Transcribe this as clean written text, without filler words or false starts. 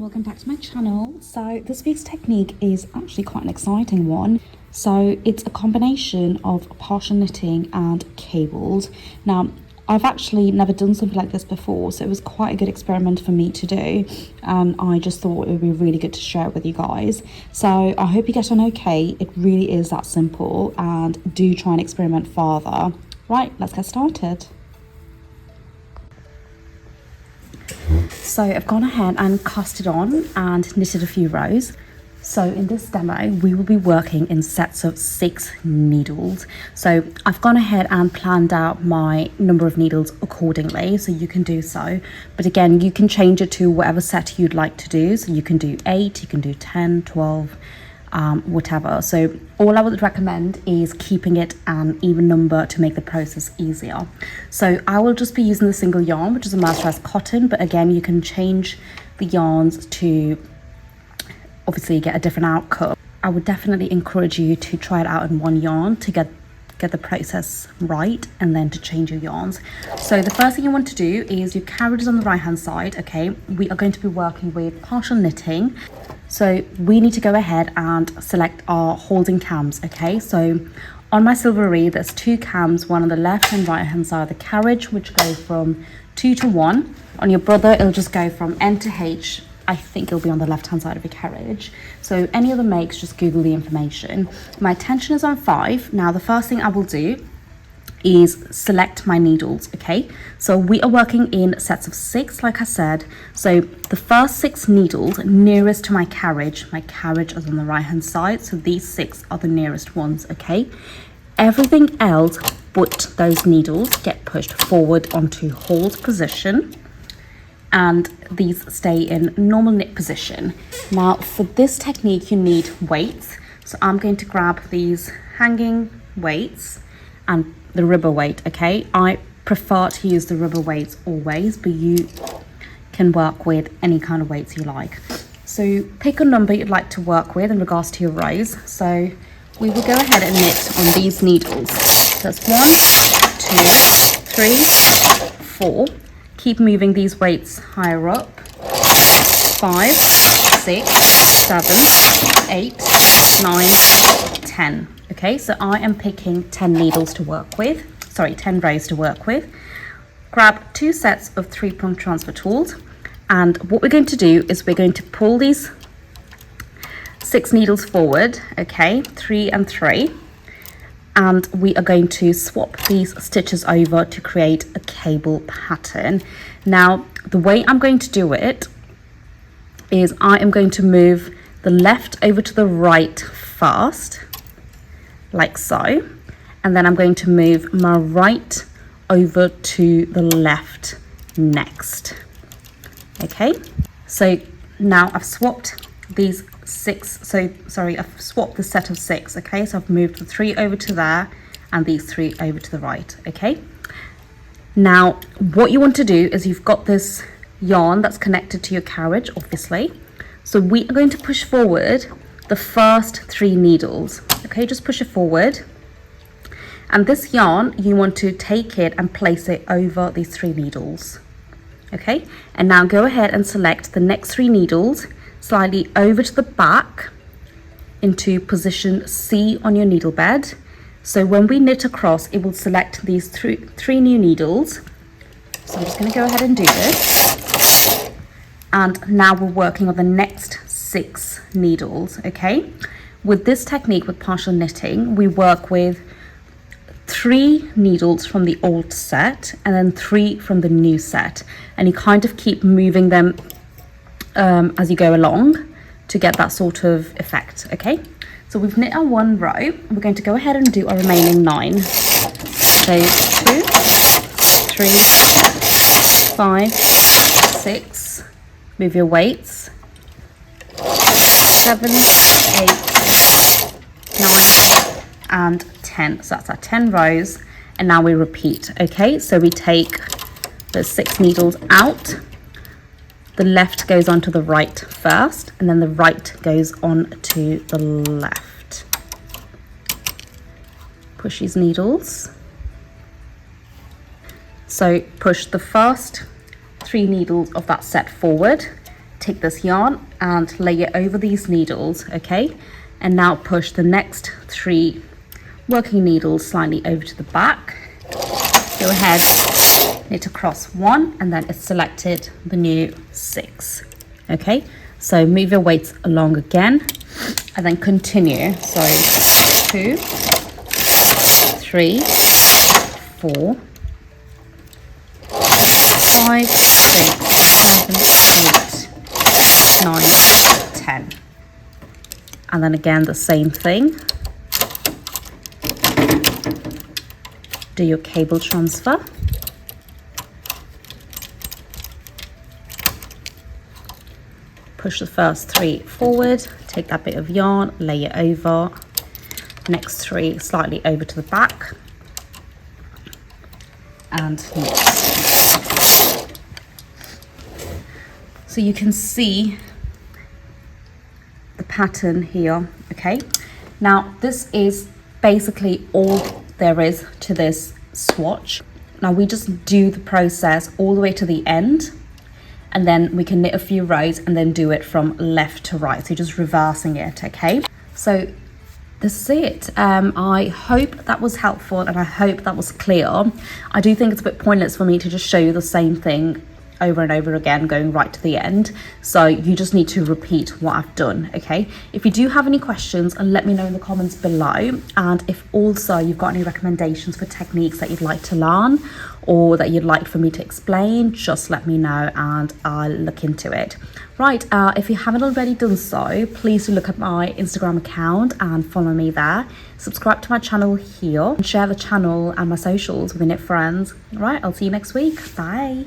welcome back to my channel. So this week's technique is actually quite an exciting one. So it's a combination of partial knitting and cables. Now I've actually never done something like this before, so it was quite a good experiment for me to do, and I just thought it would be really good to share it with you guys. So I hope you get on okay. It really is that simple, and do try and experiment further. Right, let's get started. So I've gone ahead and cast it on and knitted a few rows. So in this demo, we will be working in sets of 6 needles. So I've gone ahead and planned out my number of needles accordingly, so you can do so. But again, you can change it to whatever set you'd like to do. So you can do 8, you can do 10, 12, whatever. So all I would recommend is keeping it an even number to make the process easier. So I will just be using the single yarn, which is a mercerized cotton, but again, you can change the yarns to obviously get a different outcome. I would definitely encourage you to try it out in one yarn to get the process right, and then to change your yarns. So the first thing you want to do is your carriage is on the right hand side. Okay, we are going to be working with partial knitting, so we need to go ahead and select our holding cams. Okay, so on my silvery there's 2 cams, one on the left and right hand side of the carriage, which go from 2 to 1. On your brother it'll just go from N to H. I think it'll be on the left hand side of your carriage. So any other makes, just Google the information. My tension is on 5. Now the first thing I will do is select my needles. Okay, so we are working in sets of 6, like I said. So the first 6 needles nearest to my carriage is on the right hand side, so these 6 are the nearest ones. Okay, everything else but those needles get pushed forward onto hold position, and these stay in normal knit position. Now for this technique you need weights, so I'm going to grab these hanging weights and the rubber weight. Okay, I prefer to use the rubber weights always, but you can work with any kind of weights you like. So pick a number you'd like to work with in regards to your rows. So we will go ahead and knit on these needles. That's 1, 2, 3, 4. Keep moving these weights higher up. 5, 6, 7, 8, 9, 10. Okay, so I am picking 10 needles to work with. Sorry, 10 rows to work with. Grab 2 sets of 3-prong transfer tools, and what we're going to do is we're going to pull these 6 needles forward. Okay, 3 and 3. And we are going to swap these stitches over to create a cable pattern. Now, the way I'm going to do it is I am going to move the left over to the right first, like so. And then I'm going to move my right over to the left next. Okay, so now I've swapped these 6, I've swapped the set of 6. Okay, so I've moved the 3 over to there and these 3 over to the right. Okay, now what you want to do is you've got this yarn that's connected to your carriage, obviously, so we are going to push forward the first 3 needles. Okay, just push it forward, and this yarn you want to take it and place it over these 3 needles. Okay, and now go ahead and select the next 3 needles slightly over to the back into position C on your needle bed. So when we knit across, it will select these 3 new needles. So I'm just going to go ahead and do this, and now we're working on the next 6 needles. Okay, with this technique, with partial knitting, we work with 3 needles from the old set and then 3 from the new set, and you kind of keep moving them as you go along to get that sort of effect. Okay, so we've knit our 1 row. We're going to go ahead and do our remaining 9. So 2, 3, 5, 6. Move your weights. 7, 8, 9, and 10. So that's our 10 rows, and now we repeat. Okay, so we take the 6 needles out. The left goes onto the right first, and then the right goes on to the left. Push these needles. So push the first 3 needles of that set forward, take this yarn and lay it over these needles, okay? And now push the next 3 working needles slightly over to the back. Go ahead, knit across 1, and then it's selected the new 6, okay? So move your weights along again and then continue. So 2, 3, 4, 5, 6, 7, 8, 9, 10. And then again the same thing. Do your cable transfer. Push the first 3 forward, take that bit of yarn, lay it over. Next 3 slightly over to the back. And knit. So you can see the pattern here, okay? Now this is basically all there is to this swatch. Now we just do the process all the way to the end, and then we can knit a few rows and then do it from left to right, so you're just reversing it, okay? So this is it. I hope that was helpful and I hope that was clear. I do think it's a bit pointless for me to just show you the same thing over and over again, going right to the end. So you just need to repeat what I've done, okay? If you do have any questions, let me know in the comments below. And if also you've got any recommendations for techniques that you'd like to learn or that you'd like for me to explain, just let me know and I'll look into it. Right, if you haven't already done so, please do look at my Instagram account and follow me there. Subscribe to my channel here and share the channel and my socials with your knit friends. Right, I'll see you next week. Bye.